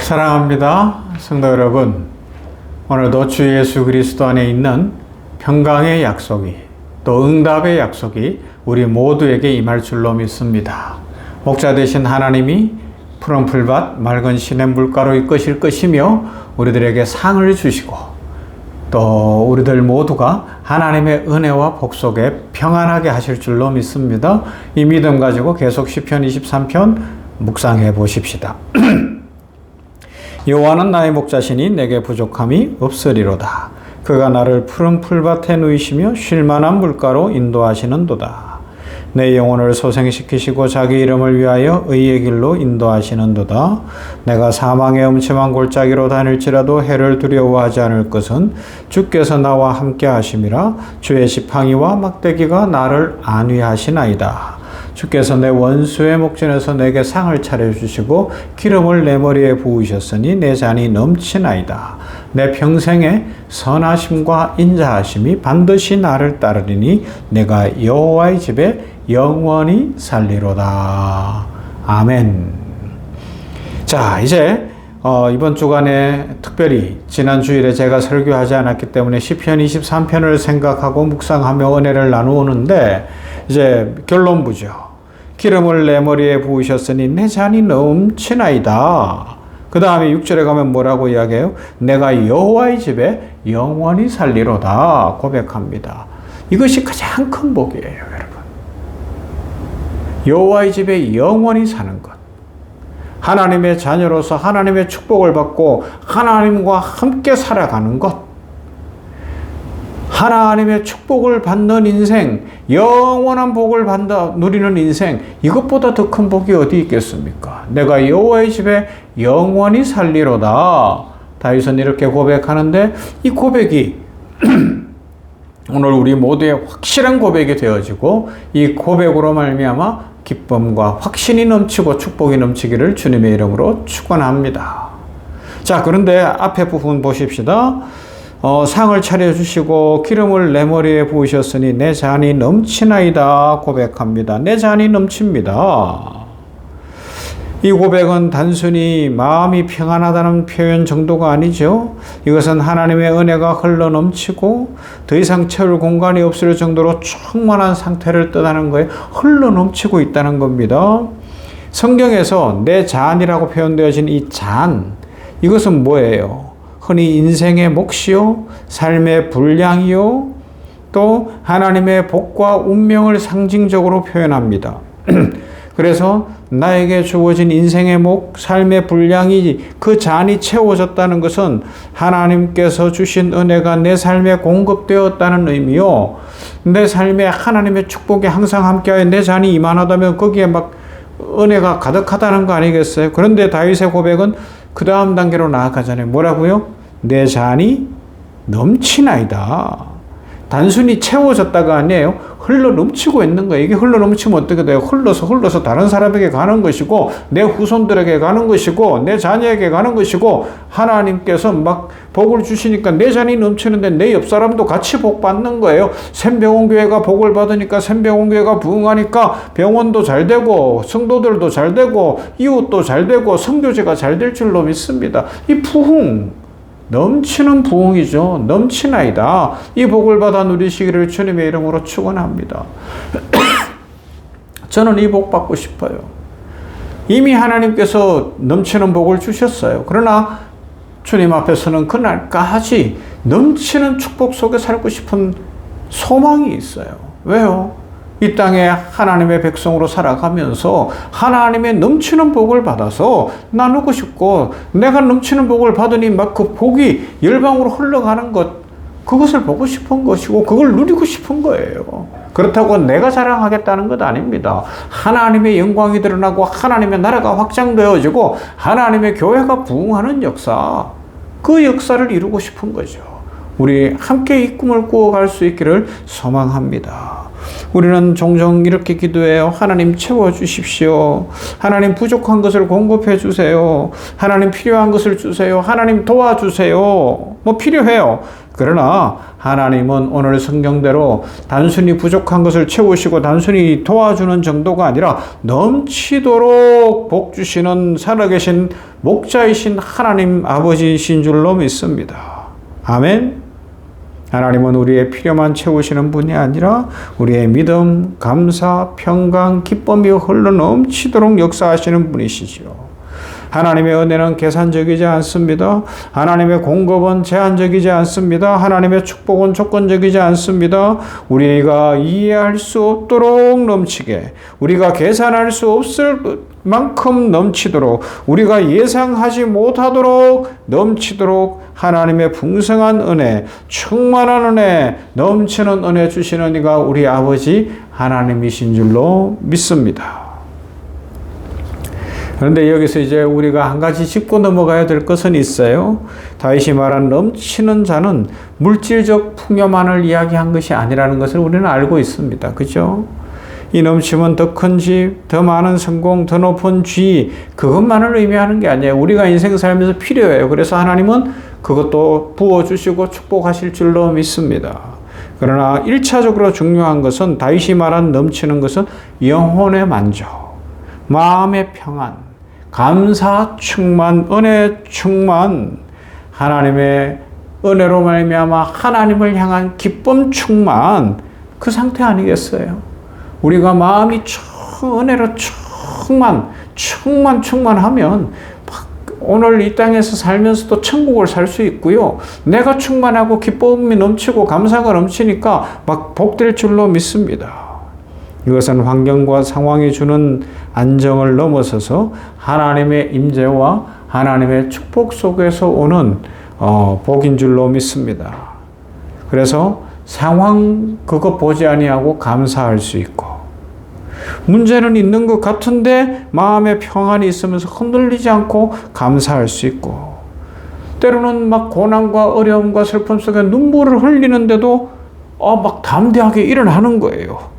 사랑합니다. 성도 여러분, 오늘도 주 예수 그리스도 안에 있는 평강의 약속이, 또 응답의 약속이 우리 모두에게 임할 줄로 믿습니다. 목자 되신 하나님이 푸른 풀밭 맑은 시냇물가로 이끄실 것이며 우리들에게 상을 주시고, 또 우리들 모두가 하나님의 은혜와 복 속에 평안하게 하실 줄로 믿습니다. 이 믿음 가지고 계속 시편 23편 묵상해 보십시다. 여호와는 나의 목자시니 내게 부족함이 없으리로다. 그가 나를 푸른 풀밭에 누이시며 쉴만한 물가로 인도하시는도다. 내 영혼을 소생시키시고 자기 이름을 위하여 의의 길로 인도하시는도다. 내가 사망의 음침한 골짜기로 다닐지라도 해를 두려워하지 않을 것은 주께서 나와 함께 하심이라. 주의 지팡이와 막대기가 나를 안위하시나이다. 주께서 내 원수의 목전에서 내게 상을 차려주시고 기름을 내 머리에 부으셨으니 내 잔이 넘치나이다. 내 평생에 선하심과 인자하심이 반드시 나를 따르리니 내가 여호와의 집에 영원히 살리로다. 아멘. 자, 이제 이번 주간에 특별히 지난 주일에 제가 설교하지 않았기 때문에 시편 23편을 생각하고 묵상하며 은혜를 나누는데 이제 결론부죠. 기름을 내 머리에 부으셨으니 내 잔이 넘치나이다. 그 다음에 6절에 가면 뭐라고 이야기해요? 내가 여호와의 집에 영원히 살리로다 고백합니다. 이것이 가장 큰 복이에요, 여러분. 여호와의 집에 영원히 사는 것. 하나님의 자녀로서 하나님의 축복을 받고 하나님과 함께 살아가는 것. 하나님의 축복을 받는 인생, 영원한 복을 누리는 인생, 이것보다 더 큰 복이 어디 있겠습니까? 내가 여호와의 집에 영원히 살리로다. 다윗은 이렇게 고백하는데 이 고백이 오늘 우리 모두의 확실한 고백이 되어지고 이 고백으로 말미암아 기쁨과 확신이 넘치고 축복이 넘치기를 주님의 이름으로 축원합니다. 자, 그런데 앞에 부분 보십시다. 상을 차려주시고 기름을 내 머리에 부으셨으니 내 잔이 넘치나이다 고백합니다. 내 잔이 넘칩니다. 이 고백은 단순히 마음이 평안하다는 표현 정도가 아니죠. 이것은 하나님의 은혜가 흘러 넘치고 더 이상 채울 공간이 없을 정도로 충만한 상태를 뜻하는 거예요. 흘러 넘치고 있다는 겁니다. 성경에서 내 잔이라고 표현되어진 이 잔, 이것은 뭐예요? 흔히 인생의 몫이요, 삶의 분량이요, 또 하나님의 복과 운명을 상징적으로 표현합니다. 그래서 나에게 주어진 인생의 몫, 삶의 분량이 그 잔이 채워졌다는 것은 하나님께서 주신 은혜가 내 삶에 공급되었다는 의미요. 내 삶에 하나님의 축복이 항상 함께하여 내 잔이 이만하다면 거기에 막 은혜가 가득하다는 거 아니겠어요? 그런데 다윗의 고백은 그 다음 단계로 나아가잖아요. 뭐라고요? 내 잔이 넘치나이다. 단순히 채워졌다가 아니에요. 흘러 넘치고 있는 거예요. 이게 흘러 넘치면 어떻게 돼요? 흘러서 다른 사람에게 가는 것이고 내 후손들에게 가는 것이고 내 자녀에게 가는 것이고 하나님께서 막 복을 주시니까 내 잔이 넘치는데 내 옆 사람도 같이 복 받는 거예요. 샘병원교회가 복을 받으니까 샘병원교회가 부흥하니까 병원도 잘 되고 성도들도 잘 되고 이웃도 잘 되고 선교제가 잘 될 줄로 믿습니다. 이 부흥, 넘치는 부흥이죠. 넘치나이다. 이 복을 받아 누리시기를 주님의 이름으로 축원합니다. 저는 이 복 받고 싶어요. 이미 하나님께서 넘치는 복을 주셨어요. 그러나 주님 앞에 서는 그날까지 넘치는 축복 속에 살고 싶은 소망이 있어요. 왜요? 이 땅에 하나님의 백성으로 살아가면서 하나님의 넘치는 복을 받아서 나누고 싶고 내가 넘치는 복을 받으니 막 그 복이 열방으로 흘러가는 것, 그것을 보고 싶은 것이고 그걸 누리고 싶은 거예요. 그렇다고 내가 자랑하겠다는 것 아닙니다. 하나님의 영광이 드러나고 하나님의 나라가 확장되어지고 하나님의 교회가 부흥하는 역사, 그 역사를 이루고 싶은 거죠. 우리 함께 이 꿈을 꾸어갈 수 있기를 소망합니다. 우리는 종종 이렇게 기도해요. 하나님 채워주십시오. 하나님 부족한 것을 공급해 주세요. 하나님 필요한 것을 주세요. 하나님 도와주세요. 뭐 필요해요. 그러나 하나님은 오늘 성경대로 단순히 부족한 것을 채우시고 단순히 도와주는 정도가 아니라 넘치도록 복 주시는 살아계신 목자이신 하나님 아버지이신 줄로 믿습니다. 아멘. 하나님은 우리의 필요만 채우시는 분이 아니라 우리의 믿음, 감사, 평강, 기쁨이 흘러 넘치도록 역사하시는 분이시죠. 하나님의 은혜는 계산적이지 않습니다. 하나님의 공급은 제한적이지 않습니다. 하나님의 축복은 조건적이지 않습니다. 우리가 이해할 수 없도록 넘치게, 우리가 계산할 수 없을 만큼 넘치도록, 우리가 예상하지 못하도록 넘치도록 하나님의 풍성한 은혜, 충만한 은혜, 넘치는 은혜 주시는 이가 우리 아버지 하나님이신 줄로 믿습니다. 그런데 여기서 이제 우리가 한 가지 짚고 넘어가야 될 것은 있어요. 다윗이 말한 넘치는 자는 물질적 풍요만을 이야기한 것이 아니라는 것을 우리는 알고 있습니다. 그죠? 이 넘침은 더 큰 집, 더 많은 성공, 더 높은 지위, 그것만을 의미하는 게 아니에요. 우리가 인생 살면서 필요해요. 그래서 하나님은 그것도 부어주시고 축복하실 줄로 믿습니다. 그러나 1차적으로 중요한 것은 다윗이 말한 넘치는 것은 영혼의 만족, 마음의 평안, 감사 충만, 은혜 충만, 하나님의 은혜로 말미암아 하나님을 향한 기쁨 충만, 그 상태 아니겠어요? 우리가 마음이 은혜로 충만하면 오늘 이 땅에서 살면서도 천국을 살 수 있고요. 내가 충만하고 기쁨이 넘치고 감사가 넘치니까 막 복될 줄로 믿습니다. 이것은 환경과 상황이 주는 안정을 넘어서서 하나님의 임재와 하나님의 축복 속에서 오는 복인 줄로 믿습니다. 그래서 상황 그거 보지 아니하고 감사할 수 있고, 문제는 있는 것 같은데 마음의 평안이 있으면서 흔들리지 않고 감사할 수 있고, 때로는 막 고난과 어려움과 슬픔 속에 눈물을 흘리는데도 막 담대하게 일어나는 거예요.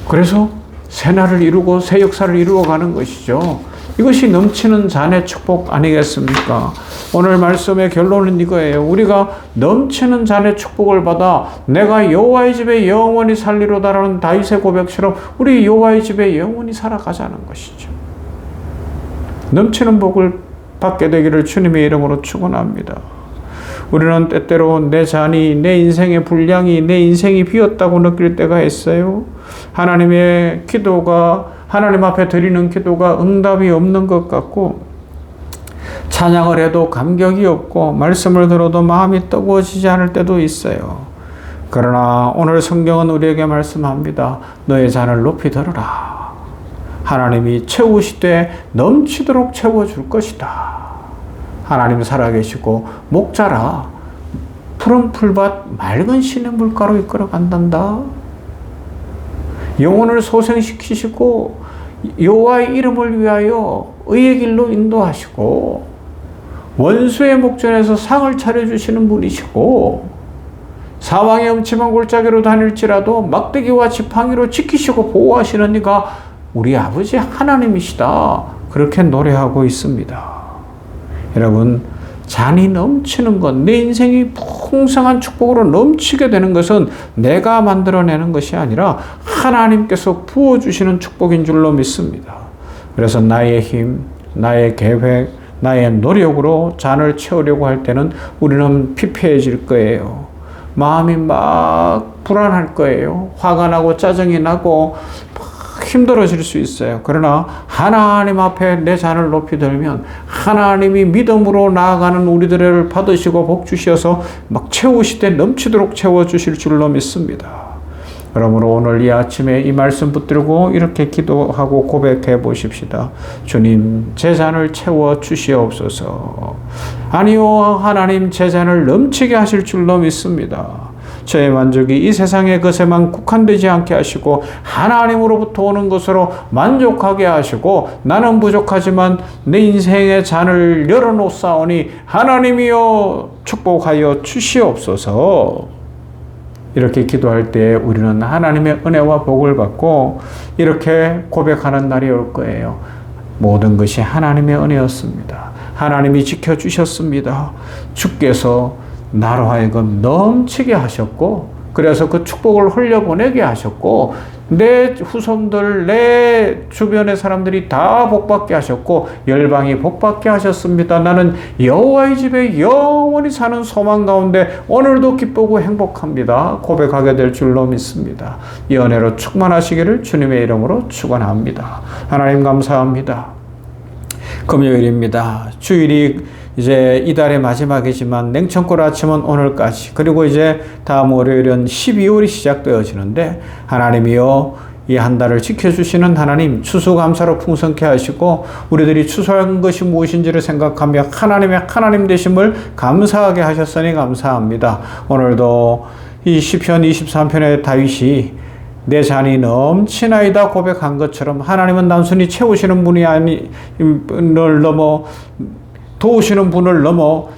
그래서 새 날을 이루고 새 역사를 이루어가는 것이죠. 이것이 넘치는 잔의 축복 아니겠습니까? 오늘 말씀의 결론은 이거예요. 우리가 넘치는 잔의 축복을 받아 내가 여호와의 집에 영원히 살리로다라는 다윗의 고백처럼 우리 여호와의 집에 영원히 살아가자는 것이죠. 넘치는 복을 받게 되기를 주님의 이름으로 축원합니다. 우리는 때때로 내 잔이, 내 인생의 분량이, 내 인생이 비었다고 느낄 때가 있어요. 하나님의 기도가, 하나님 앞에 드리는 기도가 응답이 없는 것 같고, 찬양을 해도 감격이 없고, 말씀을 들어도 마음이 뜨거워지지 않을 때도 있어요. 그러나 오늘 성경은 우리에게 말씀합니다. 너의 잔을 높이 들어라. 하나님이 채우시되 넘치도록 채워줄 것이다. 하나님 살아계시고 목자라 푸른 풀밭 맑은 시냇 물가로 이끌어 간단다. 영혼을 소생시키시고 여호와의 이름을 위하여 의의 길로 인도하시고 원수의 목전에서 상을 차려주시는 분이시고 사망의 음침한 골짜기로 다닐지라도 막대기와 지팡이로 지키시고 보호하시는 이가 우리 아버지 하나님이시다. 그렇게 노래하고 있습니다. 여러분, 잔이 넘치는 것, 내 인생이 풍성한 축복으로 넘치게 되는 것은 내가 만들어내는 것이 아니라 하나님께서 부어주시는 축복인 줄로 믿습니다. 그래서 나의 힘, 나의 계획, 나의 노력으로 잔을 채우려고 할 때는 우리는 피폐해질 거예요. 마음이 막 불안할 거예요. 화가 나고 짜증이 나고 힘들어질 수 있어요. 그러나 하나님 앞에 내 잔을 높이 들면 하나님이 믿음으로 나아가는 우리들을 받으시고 복 주셔서 막 채우시되 넘치도록 채워주실 줄로 믿습니다. 그러므로 오늘 이 아침에 이 말씀 붙들고 이렇게 기도하고 고백해 보십시다. 주님, 제 잔을 채워 주시옵소서. 아니요, 하나님 제 잔을 넘치게 하실 줄로 믿습니다. 저의 만족이 이 세상의 것에만 국한되지 않게 하시고 하나님으로부터 오는 것으로 만족하게 하시고 나는 부족하지만 내 인생의 잔을 열어놓사오니 하나님이여 축복하여 주시옵소서. 이렇게 기도할 때 우리는 하나님의 은혜와 복을 받고 이렇게 고백하는 날이 올 거예요. 모든 것이 하나님의 은혜였습니다. 하나님이 지켜주셨습니다. 주께서 나로 하여금 넘치게 하셨고, 그래서 그 축복을 흘려보내게 하셨고, 내 후손들, 내 주변의 사람들이 다 복받게 하셨고, 열방이 복받게 하셨습니다. 나는 여호와의 집에 영원히 사는 소망 가운데 오늘도 기쁘고 행복합니다. 고백하게 될 줄로 믿습니다. 이 은혜로 충만하시기를 주님의 이름으로 축원합니다. 하나님 감사합니다. 금요일입니다. 주일이 이제 이달의 마지막이지만 냉천골 아침은 오늘까지, 그리고 이제 다음 월요일은 12월이 시작되어지는데, 하나님이여 이 한 달을 지켜주시는 하나님, 추수감사로 풍성케 하시고 우리들이 추수한 것이 무엇인지를 생각하며 하나님의 하나님 되심을 감사하게 하셨으니 감사합니다. 오늘도 이 시편 23편의 다윗이 내 잔이 넘치나이다 고백한 것처럼, 하나님은 단순히 채우시는 분이 아니를 넘어, 도우시는 분을 넘어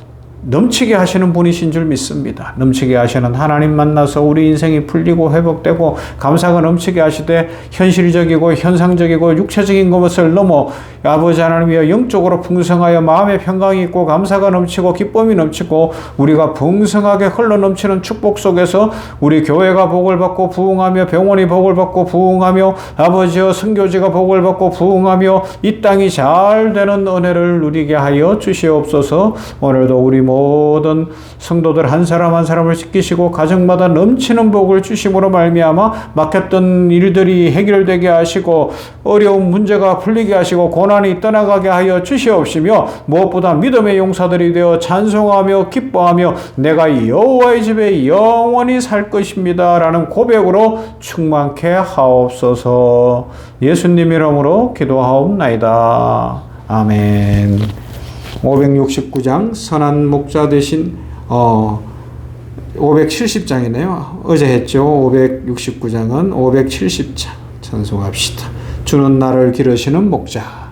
넘치게 하시는 분이신 줄 믿습니다. 넘치게 하시는 하나님 만나서 우리 인생이 풀리고 회복되고, 감사가 넘치게 하시되 현실적이고 현상적이고 육체적인 것을 넘어 아버지 하나님이여 영적으로 풍성하여 마음의 평강이 있고 감사가 넘치고 기쁨이 넘치고 우리가 풍성하게 흘러넘치는 축복 속에서 우리 교회가 복을 받고 부흥하며, 병원이 복을 받고 부흥하며, 아버지여 선교지가 복을 받고 부흥하며 이 땅이 잘 되는 은혜를 누리게 하여 주시옵소서. 오늘도 우리 모든 성도들 한 사람 한 사람을 지키시고 가정마다 넘치는 복을 주심으로 말미암아 막혔던 일들이 해결되게 하시고 어려운 문제가 풀리게 하시고 고난이 떠나가게 하여 주시옵시며, 무엇보다 믿음의 용사들이 되어 찬송하며 기뻐하며 내가 여호와의 집에 영원히 살 것입니다 라는 고백으로 충만케 하옵소서. 예수님 이름으로 기도하옵나이다. 아멘. 569장 선한 목자 되신 570장이네요. 어제 했죠. 569장은 570장 찬송합시다. 주는 나를 기르시는 목자.